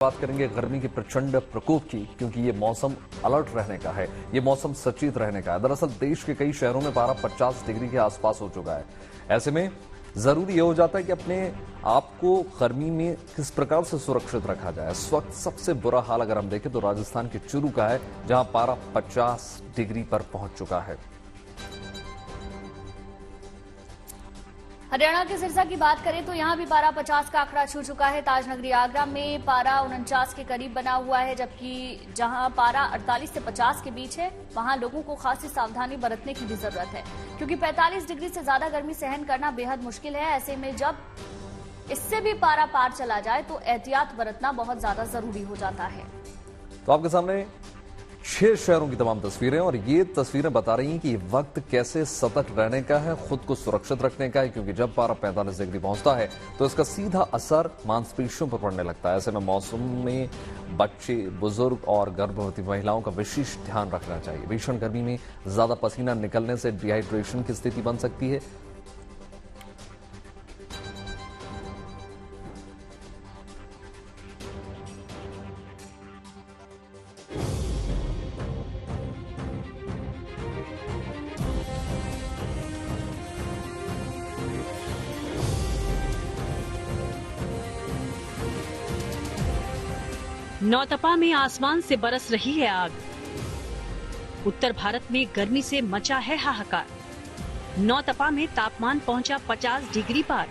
बात करेंगे गर्मी के प्रचंड प्रकोप की, क्योंकि ये मौसम अलर्ट रहने का है, ये मौसम सचेत रहने का है। दरअसल देश के कई शहरों में पारा 50 डिग्री के आसपास हो चुका है। ऐसे में जरूरी ये हो जाता है कि अपने आप को गर्मी में किस प्रकार से सुरक्षित रखा जाए। इस वक्त सबसे बुरा हाल अगर हम देखें तो राजस्थान के चुरू का है, जहां पारा 50 डिग्री पर पहुंच चुका है। हरियाणा के सिरसा की बात करें तो यहां भी पारा 50 का आंकड़ा छू चुका है। ताजनगरी आगरा में पारा 49 के करीब बना हुआ है, जबकि जहां पारा 48 से 50 के बीच है वहां लोगों को खासी सावधानी बरतने की भी जरूरत है, क्योंकि 45 डिग्री से ज्यादा गर्मी सहन करना बेहद मुश्किल है। ऐसे में जब इससे भी पारा पार चला जाए तो एहतियात बरतना बहुत ज्यादा जरूरी हो जाता है। तो आपके सामने 6 शहरों की तमाम तस्वीरें, और ये तस्वीरें बता रही हैं कि वक्त कैसे सतर्क रहने का है, खुद को सुरक्षित रखने का है, क्योंकि जब पारा 45 डिग्री पहुंचता है तो इसका सीधा असर मांसपेशियों पर पड़ने लगता है। ऐसे में मौसम में बच्चे, बुजुर्ग और गर्भवती महिलाओं का विशेष ध्यान रखना चाहिए। भीषण गर्मी में ज्यादा पसीना निकलने से डिहाइड्रेशन की स्थिति बन सकती है। नौतपा में आसमान से बरस रही है आग। उत्तर भारत में गर्मी से मचा है हाहाकार। नौतपा में तापमान पहुंचा 50 डिग्री पार।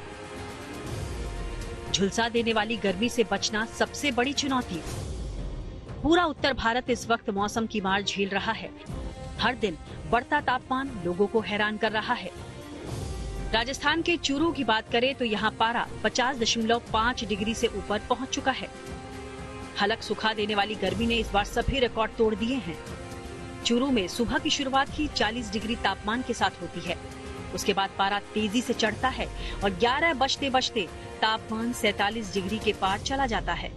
झुलसा देने वाली गर्मी से बचना सबसे बड़ी चुनौती। पूरा उत्तर भारत इस वक्त मौसम की मार झेल रहा है। हर दिन बढ़ता तापमान लोगों को हैरान कर रहा है। राजस्थान के चूरू की बात करें तो यहाँ पारा 50.5 डिग्री से ऊपर पहुंच चुका है। हलक सुखा देने वाली गर्मी ने इस बार सभी रिकॉर्ड तोड़ दिए हैं। चूरू में सुबह की शुरुआत ही 40 डिग्री तापमान के साथ होती है। उसके बाद पारा तेजी से चढ़ता है और 11 बजते बजते तापमान 47 डिग्री के पार चला जाता है।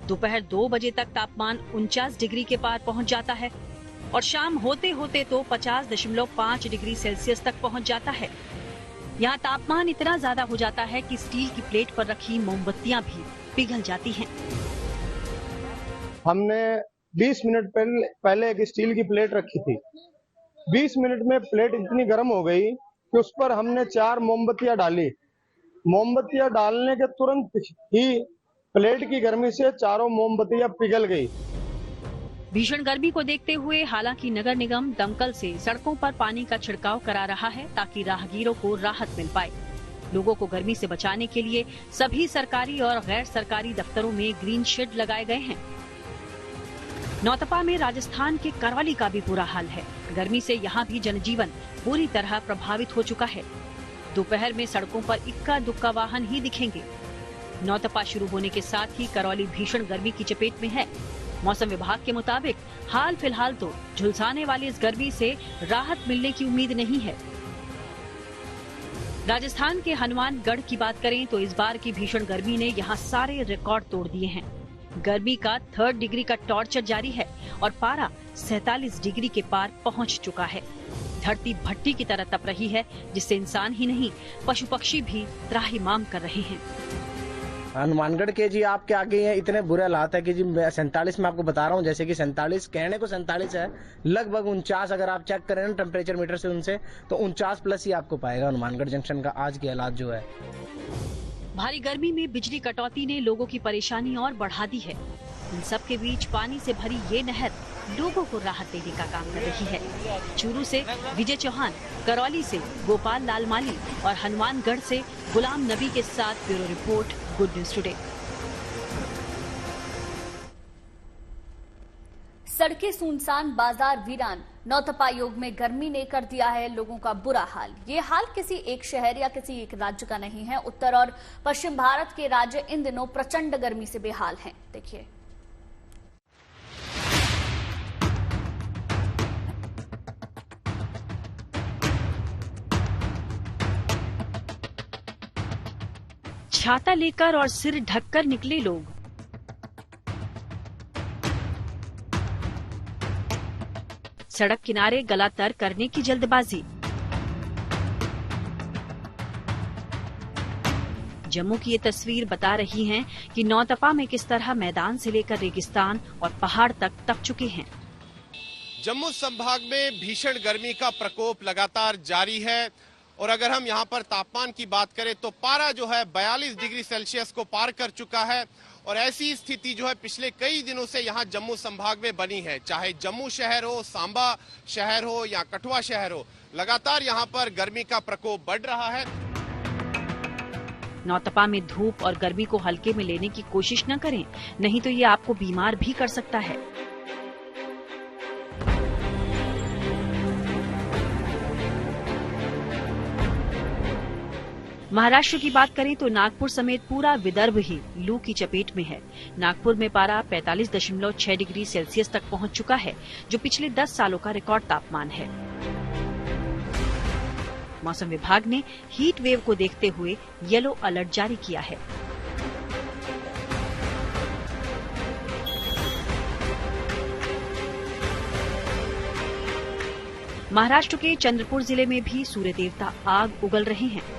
दोपहर 2 बजे तक तापमान 49 डिग्री के पार पहुंच जाता है और शाम होते होते तो 50.5 डिग्री सेल्सियस तक पहुंच जाता है। यहाँ तापमान इतना ज्यादा हो जाता है कि स्टील की प्लेट पर रखी मोमबत्तियां भी पिघल जाती हैं। हमने 20 मिनट पहले एक स्टील की प्लेट रखी थी। 20 मिनट में प्लेट इतनी गर्म हो गई कि उस पर हमने 4 मोमबत्तियां डाली। मोमबत्तियां डालने के तुरंत ही प्लेट की गर्मी से चारों मोमबत्तियां पिघल गई। भीषण गर्मी को देखते हुए हालांकि नगर निगम दमकल से सड़कों पर पानी का छिड़काव करा रहा है, ताकि राहगीरों को राहत मिल पाए। लोगों को गर्मी से बचाने के लिए सभी सरकारी और गैर सरकारी दफ्तरों में ग्रीन शेड लगाए गए हैं। नौतपा में राजस्थान के करौली का भी बुरा हाल है। गर्मी से यहाँ भी जनजीवन पूरी तरह प्रभावित हो चुका है। दोपहर में सड़कों पर इक्का दुक्का वाहन ही दिखेंगे। नौतपा शुरू होने के साथ ही करौली भीषण गर्मी की चपेट में है। मौसम विभाग के मुताबिक हाल फिलहाल तो झुलसाने वाली इस गर्मी से राहत मिलने की उम्मीद नहीं है। राजस्थान के हनुमानगढ़ की बात करें तो इस बार की भीषण गर्मी ने यहाँ सारे रिकॉर्ड तोड़ दिए हैं। गर्मी का 3rd डिग्री का टॉर्चर जारी है और पारा 47 डिग्री के पार पहुंच चुका है। धरती भट्टी की तरह तप रही है, जिससे इंसान ही नहीं पशु पक्षी भी त्राहिमाम कर रहे हैं। हनुमानगढ़ के जी आपके आगे हैं, इतने बुरे हालात है कि जी 47 में आपको बता रहा हूँ, जैसे कि 47 कहने को 47 है, लगभग 49 अगर आप चेक करें ना टेम्परेचर मीटर से उनसे, तो 49 प्लस ही आपको पाएगा हनुमानगढ़ जंक्शन का आज के हालात जो है। भारी गर्मी में बिजली कटौती ने लोगों की परेशानी और बढ़ा दी है। इन सब के बीच पानी से भरी ये नहर लोगों को राहत देने का काम कर रही है। चूरू से विजय चौहान, करौली से गोपाल लाल माली और हनुमानगढ़ से गुलाम नबी के साथ bureau report, good news today. सड़कें सुनसान, बाजार वीरान। नौतपा योग में गर्मी ने कर दिया है लोगों का बुरा हाल। ये हाल किसी एक शहर या किसी एक राज्य का नहीं है। उत्तर और पश्चिम भारत के राज्य इन दिनों प्रचंड गर्मी से बेहाल हैं। देखिए। छाता लेकर और सिर ढककर निकले लोग। सड़क किनारे गला तर करने की जल्दबाजी। जम्मू की ये तस्वीर बता रही है कि नौतपा में किस तरह मैदान से लेकर रेगिस्तान और पहाड़ तक तप चुके हैं। जम्मू संभाग में भीषण गर्मी का प्रकोप लगातार जारी है और अगर हम यहां पर तापमान की बात करें तो पारा जो है 42 डिग्री सेल्सियस को पार कर चुका है और ऐसी स्थिति जो है पिछले कई दिनों से यहां जम्मू संभाग में बनी है। चाहे जम्मू शहर हो, सांबा शहर हो या कठुआ शहर हो, लगातार यहां पर गर्मी का प्रकोप बढ़ रहा है। नौतपा में धूप और गर्मी को हल्के में लेने की कोशिश न करें, नहीं तो ये आपको बीमार भी कर सकता है। महाराष्ट्र की बात करें तो नागपुर समेत पूरा विदर्भ ही लू की चपेट में है। नागपुर में पारा 45.6 डिग्री सेल्सियस तक पहुंच चुका है, जो पिछले 10 सालों का रिकॉर्ड तापमान है। मौसम विभाग ने हीट वेव को देखते हुए येलो अलर्ट जारी किया है। महाराष्ट्र के चंद्रपुर जिले में भी सूर्य देवता आग उगल रहे हैं।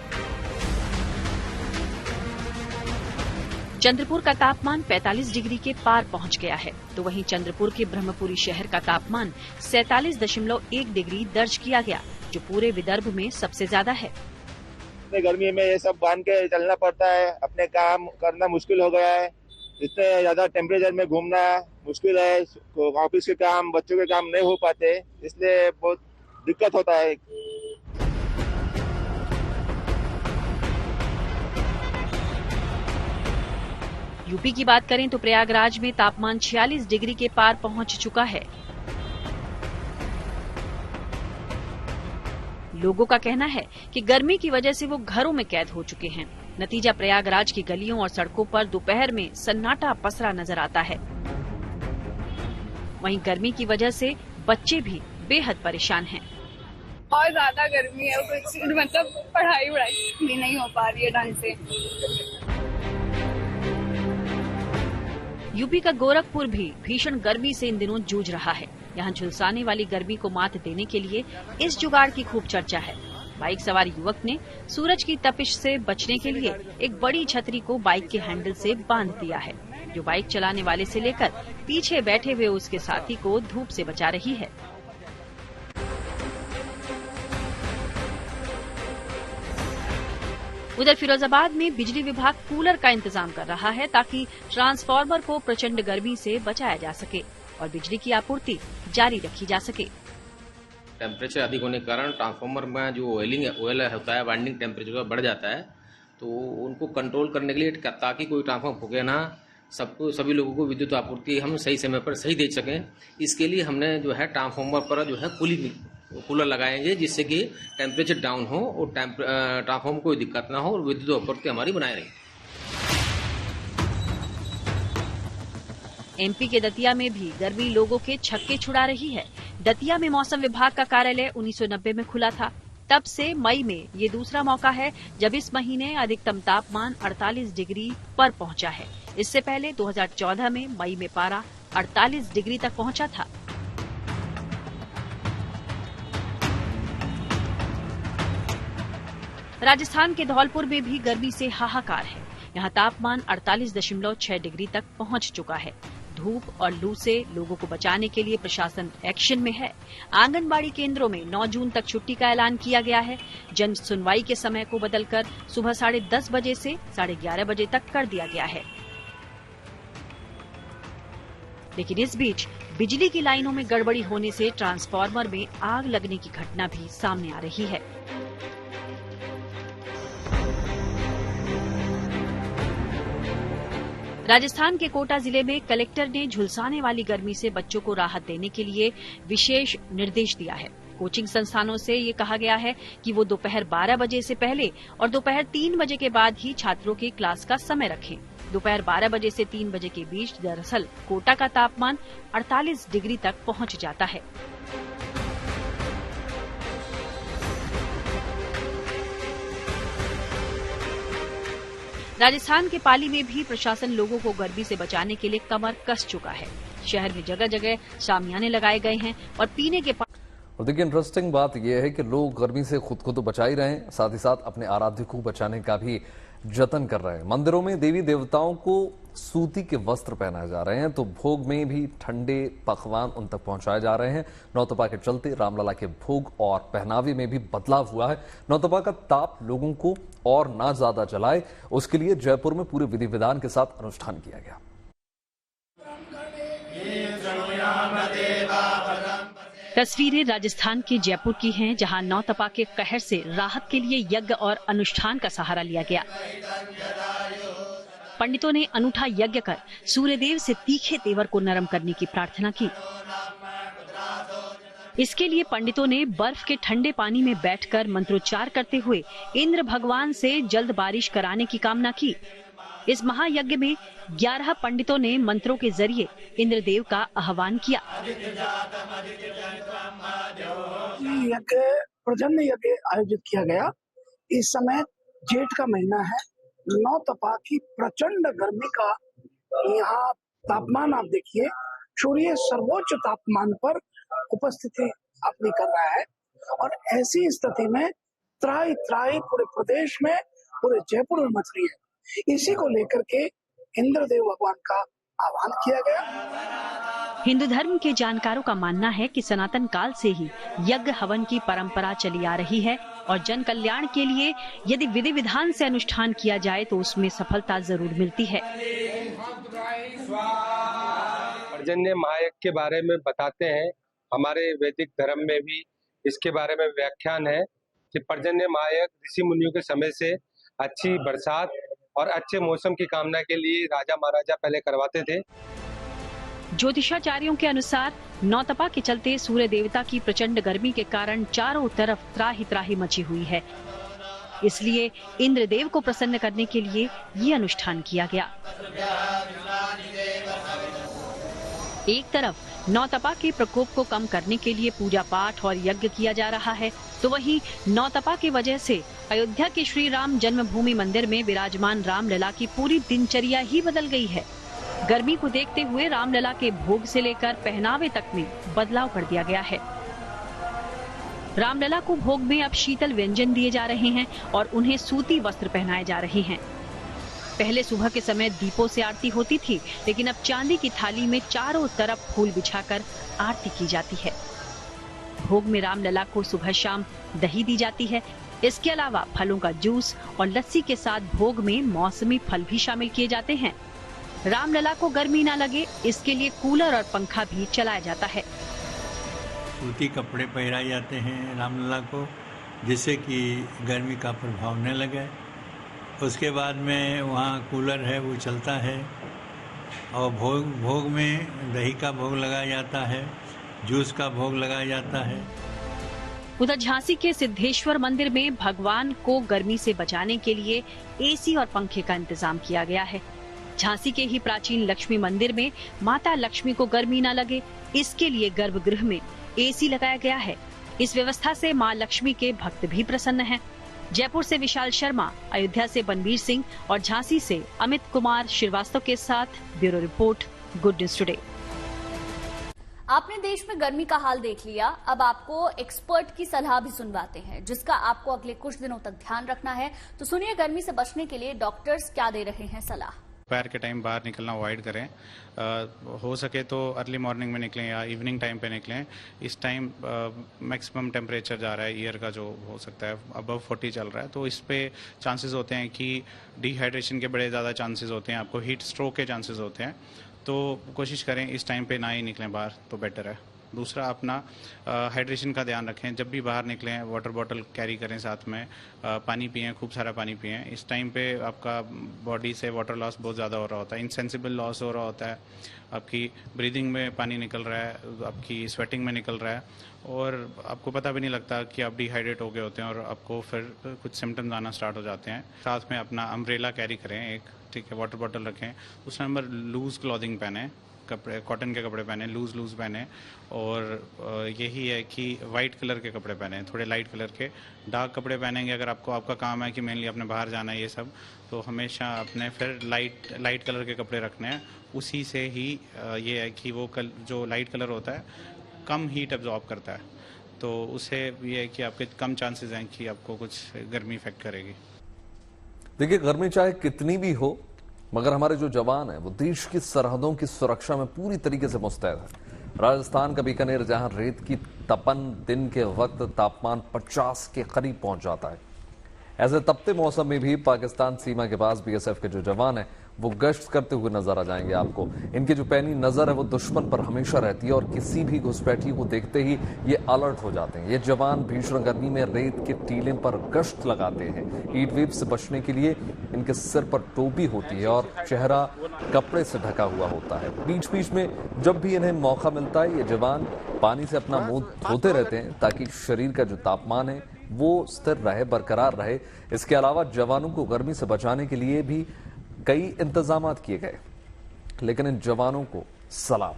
चंद्रपुर का तापमान 45 डिग्री के पार पहुंच गया है, तो वहीं चंद्रपुर के ब्रह्मपुरी शहर का तापमान 47.1 डिग्री दर्ज किया गया, जो पूरे विदर्भ में सबसे ज्यादा है। गर्मी में ये सब बांध के चलना पड़ता है, अपने काम करना मुश्किल हो गया है। इतने ज्यादा टेम्परेचर में घूमना मुश्किल है, ऑफिस के काम, बच्चों के काम नहीं हो पाते, इसलिए बहुत दिक्कत होता है। यूपी की बात करें तो प्रयागराज में तापमान 46 डिग्री के पार पहुंच चुका है। लोगों का कहना है कि गर्मी की वजह से वो घरों में कैद हो चुके हैं। नतीजा प्रयागराज की गलियों और सड़कों पर दोपहर में सन्नाटा पसरा नजर आता है। वहीं गर्मी की वजह से बच्चे भी बेहद परेशान हैं। और ज्यादा गर्मी है, कुछ मतलब पढ़ाई भी नहीं हो पा रही है ढंग से। यूपी का गोरखपुर भी भीषण गर्मी से इन दिनों जूझ रहा है। यहाँ झुलसाने वाली गर्मी को मात देने के लिए इस जुगाड़ की खूब चर्चा है। बाइक सवार युवक ने सूरज की तपिश से बचने के लिए एक बड़ी छतरी को बाइक के हैंडल से बांध दिया है, जो बाइक चलाने वाले से लेकर पीछे बैठे हुए उसके साथी को धूप से बचा रही है। उधर फिरोजाबाद में बिजली विभाग कूलर का इंतजाम कर रहा है, ताकि ट्रांसफार्मर को प्रचंड गर्मी से बचाया जा सके और बिजली की आपूर्ति जारी रखी जा सके। टेम्परेचर अधिक होने के कारण ट्रांसफार्मर में जो ऑयल होता है, वाइंडिंग टेम्परेचर बढ़ जाता है, तो उनको कंट्रोल करने के लिए, ताकि कोई ट्रांसफार्मर फूके ना, सभी लोगों को विद्युत आपूर्ति हम सही समय पर सही दे सकें, इसके लिए हमने जो है ट्रांसफार्मर पर जो है कूलर लगाएंगे, जिससे कि टेम्परेचर डाउन हो और ट्रांसफार्मर कोई दिक्कत ना हो और विद्युत आपूर्ति हमारी बनाए रहे। एमपी के दतिया में भी गर्मी लोगों के छक्के छुड़ा रही है। दतिया में मौसम विभाग का कार्यालय 1990 में खुला था। तब से मई में ये दूसरा मौका है जब इस महीने अधिकतम तापमान 48 डिग्री पर पहुंचा है। इससे पहले 2014 में मई में पारा 48 डिग्री तक पहुंचा था। राजस्थान के धौलपुर में भी गर्मी से हाहाकार है। यहाँ तापमान 48.6 डिग्री तक पहुंच चुका है। धूप और लू से लोगों को बचाने के लिए प्रशासन एक्शन में है। आंगनबाड़ी केंद्रों में 9 जून तक छुट्टी का ऐलान किया गया है। जन सुनवाई के समय को बदलकर सुबह 10:30 बजे से 11:30 बजे तक कर दिया गया है। लेकिन इस बीच बिजली की लाइनों में गड़बड़ी होने से ट्रांसफार्मर में आग लगने की घटना भी सामने आ रही है। राजस्थान के कोटा जिले में कलेक्टर ने झुलसाने वाली गर्मी से बच्चों को राहत देने के लिए विशेष निर्देश दिया है। कोचिंग संस्थानों से ये कहा गया है कि वो दोपहर 12 बजे से पहले और दोपहर 3 बजे के बाद ही छात्रों की क्लास का समय रखें। दोपहर 12 बजे से 3 बजे के बीच दरअसल कोटा का तापमान 48 डिग्री तक पहुंच जाता है। राजस्थान के पाली में भी प्रशासन लोगों को गर्मी से बचाने के लिए कमर कस चुका है। शहर में जगह जगह शामियाने लगाए गए हैं और पीने के और देखिए इंटरेस्टिंग बात यह है कि लोग गर्मी से खुद को तो बचा ही रहे हैं, साथ ही साथ अपने आराध्य को बचाने का भी जतन कर रहे हैं। मंदिरों में देवी देवताओं को सूती के वस्त्र पहनाए जा रहे हैं, तो भोग में भी ठंडे पकवान उन तक पहुंचाए जा रहे हैं। नौतपा के चलते रामलला के भोग और पहनावे में भी बदलाव हुआ है। नौतपा का ताप लोगों को और ना ज्यादा जलाए, उसके लिए जयपुर में पूरे विधि विधान के साथ अनुष्ठान किया गया। तस्वीरें राजस्थान के जयपुर की हैं, जहां नौतपा के कहर से राहत के लिए यज्ञ और अनुष्ठान का सहारा लिया गया। पंडितों ने अनूठा यज्ञ कर सूर्यदेव से तीखे तेवर को नरम करने की प्रार्थना की। इसके लिए पंडितों ने बर्फ के ठंडे पानी में बैठकर मंत्रोच्चार करते हुए इंद्र भगवान से जल्द बारिश कराने की कामना की। इस महायज्ञ में 11 पंडितों ने मंत्रों के जरिए इंद्रदेव का आह्वान किया। यज्ञ प्रजन्य यज्ञ आयोजित किया गया। इस समय जेठ का महीना है। नौतपा की प्रचंड गर्मी का यहाँ तापमान आप देखिए, सूर्य सर्वोच्च तापमान पर उपस्थिति अपनी कर रहा है और ऐसी स्थिति में त्राही त्राही पूरे प्रदेश में, पूरे जयपुर में मच रही है। इसी को लेकर के इंद्रदेव भगवान का आह्वान किया गया। हिंदू धर्म के जानकारों का मानना है कि सनातन काल से ही यज्ञ हवन की परंपरा चली आ रही है और जन कल्याण के लिए यदि विधि विधान से अनुष्ठान किया जाए तो उसमें सफलता जरूर मिलती है। पर्जन्य महायज्ञ के बारे में बताते हैं, हमारे वैदिक धर्म में भी इसके बारे में व्याख्यान है कि पर्जन्य महायज्ञ ऋषि मुनियों के समय से अच्छी बरसात और अच्छे मौसम की कामना के लिए राजा महाराजा पहले करवाते थे। ज्योतिषाचार्यों के अनुसार नौतपा के चलते सूर्य देवता की प्रचंड गर्मी के कारण चारों तरफ त्राही त्राही मची हुई है। इसलिए इंद्रदेव को प्रसन्न करने के लिए ये अनुष्ठान किया गया। एक तरफ नौतपा के प्रकोप को कम करने के लिए पूजा पाठ और यज्ञ किया जा रहा है, तो वहीं नौतपा की वजह से अयोध्या के श्री राम जन्मभूमि मंदिर में विराजमान रामलला की पूरी दिनचर्या ही बदल गई है। गर्मी को देखते हुए रामलला के भोग से लेकर पहनावे तक में बदलाव कर दिया गया है। रामलला को भोग में अब शीतल व्यंजन दिए जा रहे हैं और उन्हें सूती वस्त्र पहनाए जा रहे हैं। पहले सुबह के समय दीपों से आरती होती थी, लेकिन अब चांदी की थाली में चारों तरफ फूल बिछाकर आरती की जाती है। भोग में रामलला को सुबह शाम दही दी जाती है। इसके अलावा फलों का जूस और लस्सी के साथ भोग में मौसमी फल भी शामिल किए जाते हैं। रामलला को गर्मी न लगे, इसके लिए कूलर और पंखा भी चलाया जाता है। सूती कपड़े पहनाए जाते हैं रामलला को, जिससे कि गर्मी का प्रभाव न लगे। उसके बाद में वहाँ कूलर है वो चलता है और भोग में दही का भोग लगाया जाता है, जूस का भोग लगाया जाता है। उधर झांसी के सिद्धेश्वर मंदिर में भगवान को गर्मी से बचाने के लिए एसी और पंखे का इंतजाम किया गया है। झांसी के ही प्राचीन लक्ष्मी मंदिर में माता लक्ष्मी को गर्मी न लगे, इसके लिए गर्भगृह में एसी लगाया गया है। इस व्यवस्था से मां लक्ष्मी के भक्त भी प्रसन्न हैं। जयपुर से विशाल शर्मा, अयोध्या से बनवीर सिंह और झांसी से अमित कुमार श्रीवास्तव के साथ bureau report, good news today. आपने देश में गर्मी का हाल देख लिया, अब आपको एक्सपर्ट की सलाह भी सुनवाते हैं, जिसका आपको अगले कुछ दिनों तक ध्यान रखना है। तो सुनिए गर्मी से बचने के लिए डॉक्टर्स क्या दे रहे हैं सलाह। दोपहर के टाइम बाहर निकलना अवॉइड करें। हो सके तो अर्ली मॉर्निंग में निकलें या इवनिंग टाइम पे निकलें। इस टाइम मैक्सिमम टेम्परेचर जा रहा है ईयर का, जो हो सकता है अबव 40 चल रहा है, तो इस पे चांसेस होते हैं कि डिहाइड्रेशन के बड़े ज़्यादा चांसेस होते हैं, आपको हीट स्ट्रोक के चांसेस होते हैं। तो कोशिश करें इस टाइम पे ना ही निकलें बाहर, तो बेटर है। दूसरा, अपना हाइड्रेशन का ध्यान रखें। जब भी बाहर निकलें वाटर बॉटल कैरी करें साथ में, पानी पिएं, खूब सारा पानी पिएं। इस टाइम पे आपका बॉडी से वाटर लॉस बहुत ज़्यादा हो रहा होता है, इनसेंसिबल लॉस हो रहा होता है, आपकी ब्रीदिंग में पानी निकल रहा है, आपकी स्वेटिंग में निकल रहा है और आपको पता भी नहीं लगता कि आप डिहाइड्रेट हो गए होते हैं और आपको फिर कुछ सिम्टम्स आना स्टार्ट हो जाते हैं। साथ में अपना अम्ब्रेला कैरी करें एक, ठीक है, वाटर बॉटल रखें। उस नंबर लूज़ क्लॉथिंग पहने, कपड़े कॉटन के कपड़े पहने, लूज़ पहने। और यही है कि वाइट कलर के कपड़े पहने, थोड़े लाइट कलर के। डार्क कपड़े पहनेंगे अगर आपका काम है कि मेनली अपने बाहर जाना है ये सब, तो हमेशा अपने फिर लाइट कलर के कपड़े रखने हैं। उसी से ही ये है कि वो जो लाइट कलर होता है कम हीट एब्जॉर्ब करता है, तो उससे ये है कि आपके कम चांसेस हैं कि आपको कुछ गर्मी इफेक्ट करेगी। देखिए, गर्मी चाहे कितनी भी हो, मगर हमारे जो जवान हैं वो देश की सरहदों की सुरक्षा में पूरी तरीके से मुस्तैद है। राजस्थान का बीकानेर, जहां रेत की तपन दिन के वक्त तापमान 50 के करीब पहुंच जाता है, ऐसे तपते मौसम में भी पाकिस्तान सीमा के पास बीएसएफ के जो जवान हैं वो गश्त करते हुए नजर आ जाएंगे आपको। इनकी जो पैनी नजर है वो दुश्मन पर हमेशा रहती है और किसी भी घुसपैठी को देखते ही ये अलर्ट हो जाते हैं। ये जवान भीषण गर्मी में रेत के टीले पर गश्त लगाते हैं। हीट वेव से बचने के लिए इनके सिर पर टोपी होती है और चेहरा कपड़े से ढका हुआ होता है। बीच बीच में जब भी इन्हें मौका मिलता है, ये जवान पानी से अपना मुंह धोते रहते हैं ताकि शरीर का जो तापमान है वो स्थिर रहे, बरकरार रहे। इसके अलावा जवानों को गर्मी से बचाने के लिए भी कई इंतजाम किए गए, लेकिन इन जवानों को सलाम।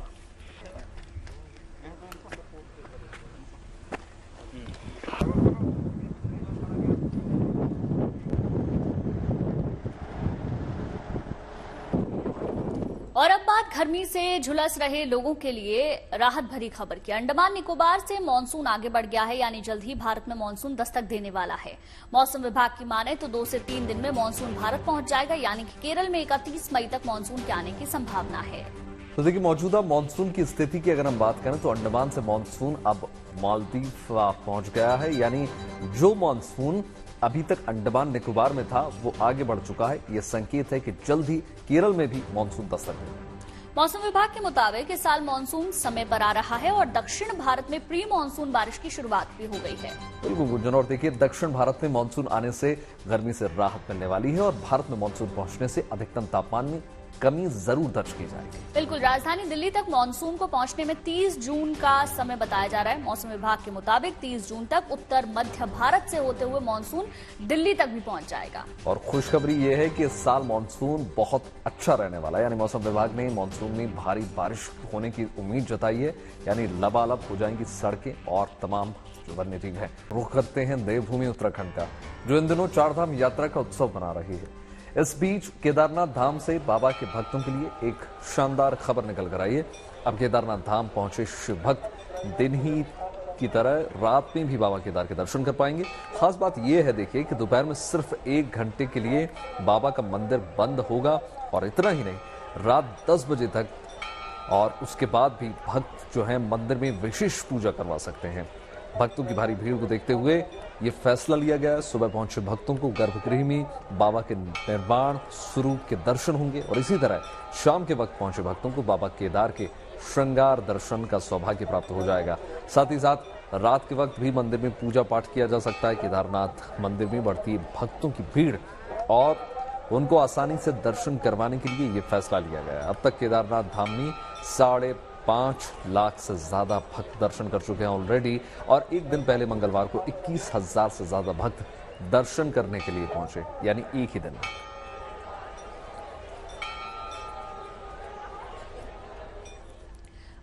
और अब बात गर्मी से झुलस रहे लोगों के लिए राहत भरी खबर की। अंडमान निकोबार से मॉनसून आगे बढ़ गया है, यानी जल्द ही भारत में मॉनसून दस्तक देने वाला है। मौसम विभाग की माने तो 2 से 3 दिन में मॉनसून भारत पहुंच जाएगा, यानी कि केरल में 31 मई तक मॉनसून के आने की संभावना है। तो देखिए, मौजूदा मॉनसून की स्थिति की अगर हम बात करें तो अंडमान से मॉनसून अब मालदीव पहुंच गया है, यानी जो मॉनसून अभी तक अंडमान निकोबार में था वो आगे बढ़ चुका है। यह संकेत है कि जल्द ही केरल में भी मॉनसून दस्तक देगा। मौसम विभाग के मुताबिक इस साल मॉनसून समय पर आ रहा है और दक्षिण भारत में प्री मॉनसून बारिश की शुरुआत भी हो गई है। बिल्कुल गुंजन, और देखिए, दक्षिण भारत में मॉनसून आने से गर्मी से राहत मिलने वाली है और भारत में मॉनसून पहुंचने से अधिकतम तापमान में कमी जरूर दर्ज की जाएगी। बिल्कुल, राजधानी दिल्ली तक मॉनसून को पहुंचने में 30 जून का समय बताया जा रहा है। मौसम विभाग के मुताबिक 30 जून तक उत्तर मध्य भारत से होते हुए मॉनसून दिल्ली तक भी पहुंच जाएगा। और खुशखबरी ये है कि इस साल मॉनसून बहुत अच्छा रहने वाला है, यानी मौसम विभाग ने मॉनसून में भारी बारिश होने की उम्मीद जताई है, यानी लबालब हो जाएंगी सड़कें और तमाम जो वन्य जीव है। रुख करते हैं देवभूमि उत्तराखंड का, जो इन दिनों चारधाम यात्रा का उत्सव मना रही है। इस बीच केदारनाथ धाम से बाबा के भक्तों के लिए एक शानदार खबर निकल कर आई है। अब केदारनाथ धाम पहुंचे शिव भक्त दिन ही की तरह रात में भी बाबा केदार के दर्शन कर पाएंगे। खास बात यह है, देखिए, कि दोपहर में सिर्फ 1 घंटे के लिए बाबा का मंदिर बंद होगा और इतना ही नहीं, रात 10 बजे तक और उसके बाद भी भक्त जो है मंदिर में विशेष पूजा करवा सकते हैं। भक्तों की भारी भीड़ को देखते हुए ये फैसला लिया गया है। सुबह पहुंचे भक्तों को गर्भगृह में बाबा के निर्वाण स्वरूप के दर्शन होंगे और इसी तरह शाम के वक्त पहुंचे भक्तों को बाबा केदार के श्रृंगार दर्शन का सौभाग्य प्राप्त हो जाएगा। साथ ही साथ रात के वक्त भी मंदिर में पूजा पाठ किया जा सकता है। केदारनाथ मंदिर में बढ़ती है भक्तों की भीड़ और उनको आसानी से दर्शन करवाने के लिए ये फैसला लिया गया है। अब तक केदारनाथ धाम में 5.5 लाख से ज्यादा भक्त दर्शन कर चुके हैं ऑलरेडी, और एक दिन पहले मंगलवार को 21,000 से ज्यादा भक्त दर्शन करने के लिए पहुंचे, यानी एक ही दिन में।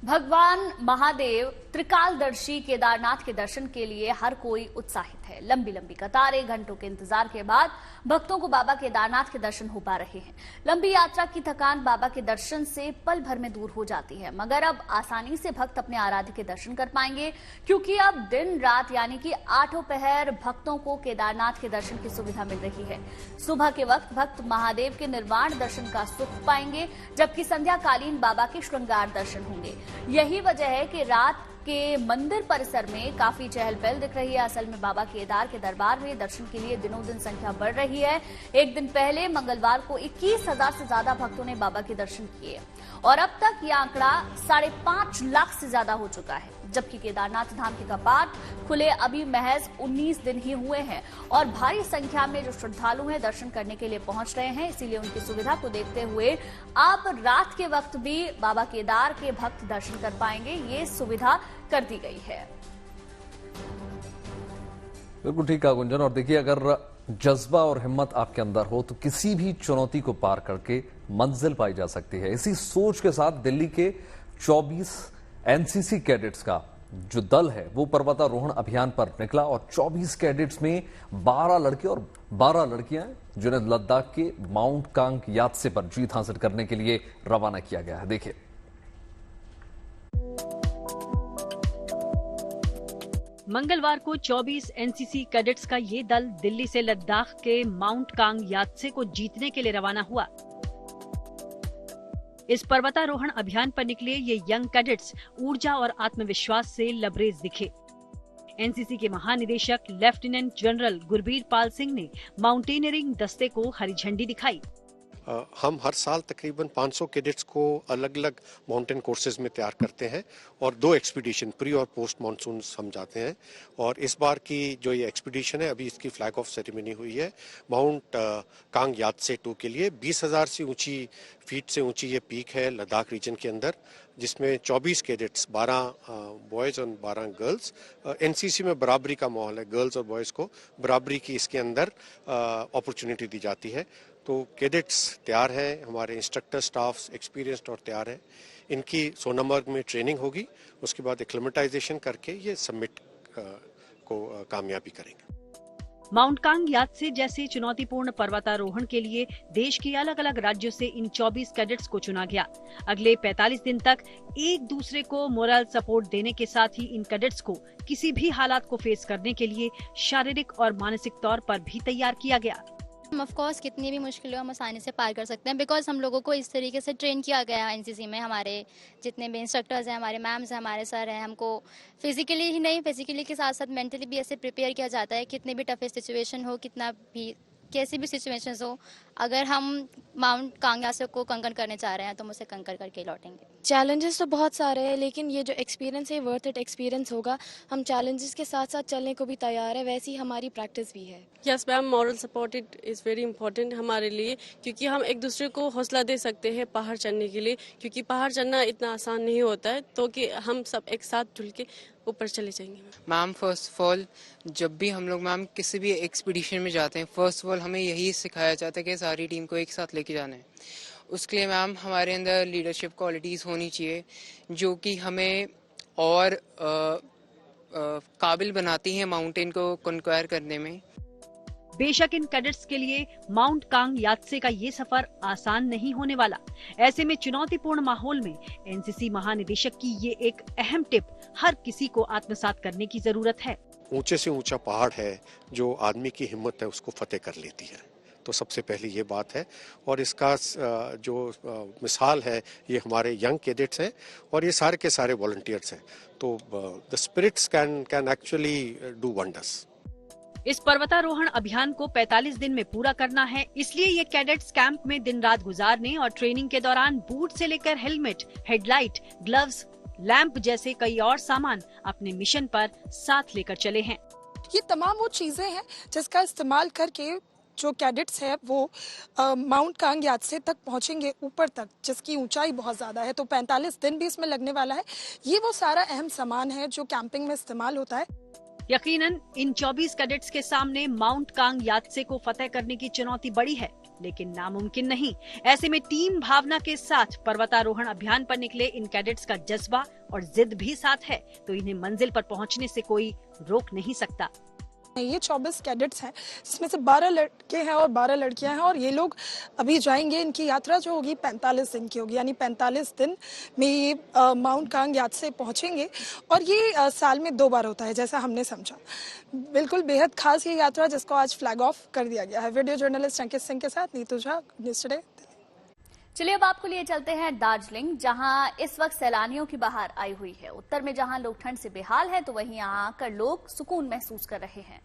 भगवान महादेव त्रिकालदर्शी केदारनाथ के दर्शन के लिए हर कोई उत्साहित है। लंबी लंबी कतारें, घंटों के इंतजार के बाद भक्तों को बाबा केदारनाथ के दर्शन हो पा रहे हैं। लंबी यात्रा की थकान बाबा के दर्शन से पल भर में दूर हो जाती है, मगर अब आसानी से भक्त अपने आराध्य के दर्शन कर पाएंगे, क्योंकि अब दिन रात यानी कि 8 पहर भक्तों को केदारनाथ के दर्शन की सुविधा मिल रही है। सुबह के वक्त भक्त महादेव के निर्वाण दर्शन का सुख पाएंगे, जबकि संध्याकालीन बाबा के श्रृंगार दर्शन होंगे। यही वजह है कि रात के मंदिर परिसर में काफी चहल पहल दिख रही है। असल में बाबा केदार के दरबार में दर्शन के लिए दिनों दिन संख्या बढ़ रही है। एक दिन पहले मंगलवार को 21,000 से ज्यादा भक्तों ने बाबा के दर्शन किए और अब तक यह आंकड़ा 5.5 लाख से ज्यादा हो चुका है, जबकि केदारनाथ धाम के कपाट खुले अभी महज 19 दिन ही हुए हैं और भारी संख्या में जो श्रद्धालु हैं दर्शन करने के लिए पहुंच रहे हैं। इसीलिए उनकी सुविधा को देखते हुए आप रात के वक्त भी बाबा केदार के भक्त दर्शन कर पाएंगे, ये सुविधा कर दी गई है। बिल्कुल ठीक है गुंजन, और देखिए, अगर जज्बा और हिम्मत आपके अंदर हो तो किसी भी चुनौती को पार करके मंजिल पाई जा सकती है। इसी सोच के साथ दिल्ली के 24 एनसीसी कैडेट्स का जो दल है वो पर्वतारोहण अभियान पर निकला और 24 कैडेट्स में 12 लड़के और 12 लड़कियां जिन्हें लद्दाख के माउंट कांग यात्से पर जीत हासिल करने के लिए रवाना किया गया है। देखिए, मंगलवार को 24 एनसीसी कैडेट्स का ये दल दिल्ली से लद्दाख के माउंट कांग यात्से को जीतने के लिए रवाना हुआ। इस पर्वतारोहण अभियान पर निकले ये यंग कैडेट्स ऊर्जा और आत्मविश्वास से लबरेज दिखे। एनसीसी के महानिदेशक लेफ्टिनेंट जनरल गुरबीर पाल सिंह ने माउंटेनियरिंग दस्ते को हरी झंडी दिखाई। हम हर साल तकरीबन 500 कैडेट्स को अलग अलग माउंटेन कोर्सेज में तैयार करते हैं और 2 एक्सपीडिशन प्री और पोस्ट मानसून हम जाते हैं। और इस बार की जो ये एक्सपीडिशन है, अभी इसकी फ्लैग ऑफ सेरेमनी हुई है माउंट कांग यात्से 2 के लिए। 20,000 से ऊंची फीट से ऊंची ये पीक है लद्दाख रीजन के अंदर, जिसमें 24 कैडेट्स, 12 बॉयज और 12 गर्ल्स। एनसीसी में बराबरी का माहौल है, गर्ल्स और बॉयज को बराबरी की इसके अंदर अपॉर्चुनिटी दी जाती है। तो कैडेट्स तैयार हैं, हमारे इंस्ट्रक्टर स्टाफ एक्सपीरियंस्ड और तैयार हैं। इनकी सोनामर्ग में ट्रेनिंग होगी, उसके बाद एक्लिमेटाइजेशन करके ये समिट को कामयाबी करेंगे। माउंट कांग यात्से जैसे चुनौतीपूर्ण पर्वतारोहण के लिए देश के अलग अलग राज्यों से इन 24 कैडेट्स को चुना गया। अगले 45 दिन तक एक दूसरे को मोरल सपोर्ट देने के साथ ही इन कैडेट्स को किसी भी हालात को फेस करने के लिए शारीरिक और मानसिक तौर पर भी तैयार किया गया। ऑफ कोर्स कितनी भी मुश्किल हो हम आसानी से पार कर सकते हैं, बिकॉज हम लोगों को इस तरीके से ट्रेन किया गया है एनसीसी में। हमारे जितने भी इंस्ट्रक्टर्स हैं, हमारे मैम्स हैं, हमारे सर हैं, हमको फिजिकली ही नहीं, फिजिकली के साथ साथ मेंटली भी ऐसे प्रिपेयर किया जाता है। कितने भी टफेस्ट सिचुएशन हो, कितना भी कैसी भी सिचुएशंस हो, अगर हम माउंट कांग यात्से को कंकर करने चाह रहे हैं तो हम उसे कंकर करके लौटेंगे। चैलेंजेस तो बहुत सारे हैं, लेकिन ये जो एक्सपीरियंस है वर्थ इट एक्सपीरियंस होगा। हम चैलेंजेस के साथ साथ चलने को भी तैयार है, वैसी हमारी प्रैक्टिस भी है। Yes ma'am, moral support is very important हमारे लिए, क्योंकि हम एक दूसरे को हौसला दे सकते हैं पहाड़ चढ़ने के लिए, क्योंकि पहाड़ चढ़ना इतना आसान नहीं होता है। तो कि हम सब एक साथ जुल के ऊपर चले जाएंगे। मैम फर्स्ट ऑफ ऑल जब भी हम लोग मैम किसी भी एक्सपीडिशन में जाते हैं, फर्स्ट ऑफ ऑल हमें यही सिखाया जाता है कि सारी टीम को एक साथ लेके जाना है। उसके लिए मैम हमारे अंदर लीडरशिप क्वालिटीज़ होनी चाहिए जो कि हमें और काबिल बनाती हैं माउंटेन को कॉन्क्वायर करने में। बेशक इन कैडेट्स के लिए माउंट कांग यात्से का ये सफर आसान नहीं होने वाला। ऐसे में चुनौतीपूर्ण माहौल में एनसीसी महानिदेशक की ये एक अहम टिप हर किसी को आत्मसात करने की जरूरत है। ऊंचे से ऊंचा पहाड़ है जो आदमी की हिम्मत है उसको फतेह कर लेती है, तो सबसे पहले ये बात है। और इसका जो मिसाल है ये हमारे यंग कैडेट्स हैं और ये सारे के सारे वॉलंटियर्स हैं। तो the spirits can actually do wonders. इस पर्वतारोहण अभियान को 45 दिन में पूरा करना है, इसलिए ये कैडेट्स कैंप में दिन रात गुजारने और ट्रेनिंग के दौरान बूट से लेकर हेलमेट, हेडलाइट, ग्लव्स, लैंप जैसे कई और सामान अपने मिशन पर साथ लेकर चले हैं। ये तमाम वो चीजें हैं जिसका इस्तेमाल करके जो कैडेट्स है वो माउंट कांग यात्से तक पहुंचेंगे, ऊपर तक, जिसकी ऊंचाई बहुत ज्यादा है। तो 45 दिन भी इसमें लगने वाला है। ये वो सारा अहम सामान है जो कैंपिंग में इस्तेमाल होता है। यकीनन इन 24 कैडेट्स के सामने माउंट कांग यात्से को फतेह करने की चुनौती बड़ी है, लेकिन नामुमकिन नहीं। ऐसे में टीम भावना के साथ पर्वतारोहण अभियान पर निकले इन कैडेट्स का जज्बा और जिद भी साथ है, तो इन्हें मंजिल पर पहुंचने से कोई रोक नहीं सकता। ये 24 कैडेट्स हैं, जिसमें से 12 लड़के हैं और 12 लड़कियां हैं, और ये लोग अभी जाएंगे। इनकी यात्रा जो होगी 45 दिन की होगी, यानी 45 दिन में ये माउंट कांग यात्से पहुंचेंगे। और ये साल में 2 बार होता है, जैसा हमने समझा। बिल्कुल बेहद खास ये यात्रा जिसको आज फ्लैग ऑफ कर दिया गया है। वीडियो जर्नलिस्ट अंकित सिंह के साथ नीतू झा, न्यूज़ टुडे। चलिए अब आपको लिए चलते हैं दार्जिलिंग, जहां इस वक्त सैलानियों की बहार आई हुई है। उत्तर में जहां लोग ठंड से बेहाल हैं, तो वहीं यहां आकर लोग सुकून महसूस कर रहे हैं।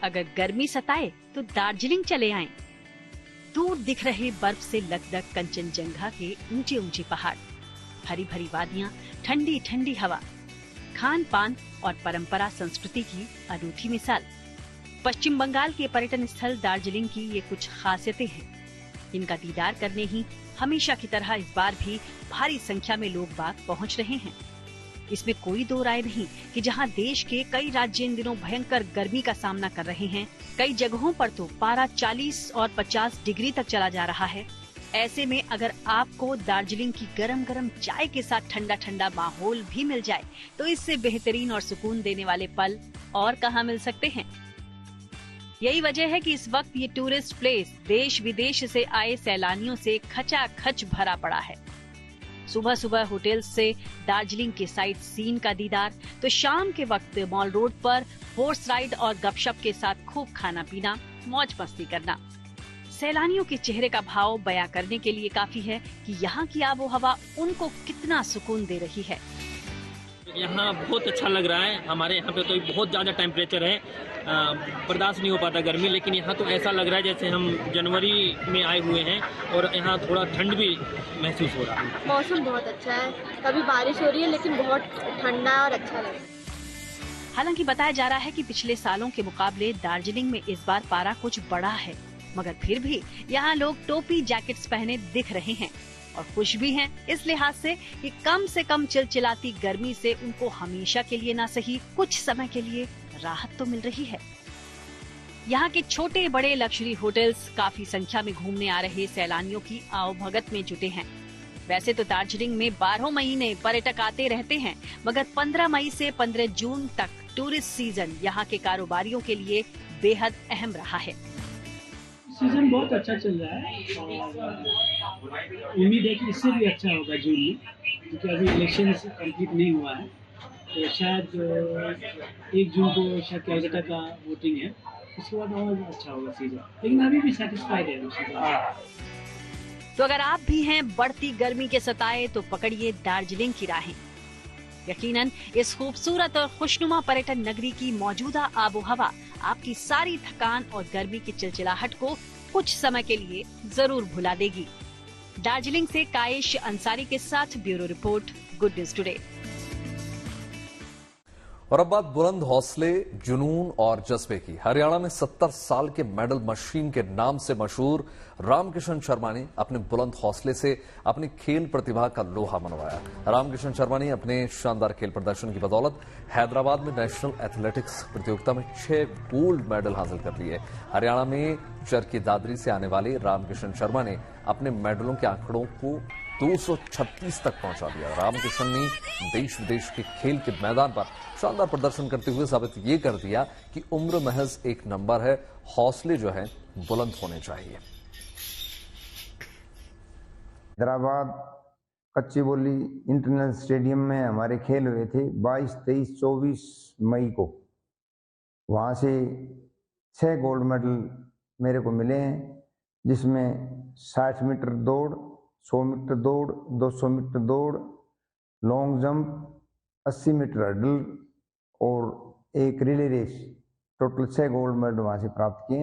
अगर गर्मी सताए तो दार्जिलिंग चले आएं। दूर दिख रहे बर्फ से लकदक कंचनजंगा के ऊंचे ऊंचे पहाड़, हरी भरी वादियां, ठंडी ठंडी हवा, खान पान और परंपरा संस्कृति की अनूठी मिसाल। पश्चिम बंगाल के पर्यटन स्थल दार्जिलिंग की ये कुछ खासियतें हैं। इनका दीदार करने ही हमेशा की तरह इस बार भी भारी संख्या में लोग बाग पहुंच रहे हैं। इसमें कोई दो राय नहीं कि जहां देश के कई राज्य इन दिनों भयंकर गर्मी का सामना कर रहे हैं, कई जगहों पर तो पारा 40 और 50 डिग्री तक चला जा रहा है। ऐसे में अगर आपको दार्जिलिंग की गरम गरम चाय के साथ ठंडा ठंडा माहौल भी मिल जाए, तो इससे बेहतरीन और सुकून देने वाले पल और कहां मिल सकते हैं। यही वजह है कि इस वक्त ये टूरिस्ट प्लेस देश विदेश से आए सैलानियों से खचाखच भरा पड़ा है। सुबह सुबह होटल्स से दार्जिलिंग के साइट सीन का दीदार, तो शाम के वक्त मॉल रोड पर हॉर्स राइड और गपशप के साथ खूब खाना पीना, मौज मस्ती करना। सैलानियों के चेहरे का भाव बयां करने के लिए काफी है कि यहाँ की आबो हवा उनको कितना सुकून दे रही है। यहाँ बहुत अच्छा लग रहा है। हमारे यहाँ पे तो बहुत ज़्यादा टेम्परेचर है, बर्दाश्त नहीं हो पाता गर्मी, लेकिन यहाँ तो ऐसा लग रहा है जैसे हम जनवरी में आए हुए हैं और यहाँ थोड़ा ठंड भी महसूस हो रहा है। मौसम बहुत अच्छा है, कभी बारिश हो रही है लेकिन बहुत ठंडा है और अच्छा लग रहा है। हालांकि बताया जा रहा है कि पिछले सालों के मुकाबले दार्जिलिंग में इस बार पारा कुछ बढ़ा है, मगर फिर भी यहाँ लोग टोपी जैकेट्स पहने दिख रहे हैं और खुश भी हैं इस लिहाज से कम चिलचिलाती गर्मी से उनको हमेशा के लिए ना सही कुछ समय के लिए राहत तो मिल रही है। यहाँ के छोटे बड़े लग्जरी होटल्स काफी संख्या में घूमने आ रहे सैलानियों की आवभगत में जुटे हैं। वैसे तो दार्जिलिंग में 12 महीने पर्यटक आते रहते हैं, मगर 15 मई से 15 जून तक टूरिस्ट सीजन यहाँ के कारोबारियों के लिए बेहद अहम रहा है। सीजन बहुत अच्छा चल रहा है और उम्मीद है कि इससे भी अच्छा होगा जून में, क्योंकि अभी इलेक्शन कंप्लीट नहीं हुआ है, तो शायद 1 जून को शायद कैलकाटा का वोटिंग है, उसके बाद और अच्छा होगा सीजन, लेकिन अभी भी सेटिस्फाइड है। तो अगर आप भी हैं बढ़ती गर्मी के सताए तो पकड़िए दार्जिलिंग की राहें। यकीनन इस खूबसूरत और खुशनुमा पर्यटन नगरी की मौजूदा आबो हवा आपकी सारी थकान और गर्मी की चिलचिलाहट को कुछ समय के लिए जरूर भुला देगी। दार्जिलिंग से कायेश अंसारी के साथ bureau report, good news today. और अब बात बुलंद हौसले, जुनून और जज्बे की। हरियाणा में 70 साल के मेडल मशीन के नाम से मशहूर रामकिशन शर्मा ने अपने बुलंद हौसले से अपनी खेल प्रतिभा का लोहा मनवाया। रामकिशन शर्मा ने अपने शानदार खेल प्रदर्शन की बदौलत हैदराबाद में नेशनल एथलेटिक्स प्रतियोगिता में 6 गोल्ड मेडल हासिल कर लिए। हरियाणा में चरखी दादरी से आने वाले रामकिशन शर्मा ने अपने मेडलों के आंकड़ों को 236 तक पहुंचा दिया। रामकिशन ने देश विदेश के खेल के मैदान पर शानदार प्रदर्शन करते हुए साबित ये कर दिया कि उम्र महज एक नंबर है, हौसले जो है बुलंद होने चाहिए। हैदराबाद कच्ची बोली इंटरनेशनल स्टेडियम में हमारे खेल हुए थे 22, 23, 24 मई को। वहां से 6 गोल्ड मेडल मेरे को मिले हैं, जिसमें 60 मीटर दौड़, 100 मीटर दौड़, 200 मीटर दौड़, लॉन्ग जंप, 80 मीटर हर्डल और एक relay race, total 6 gold medal वहां से प्राप्त किए।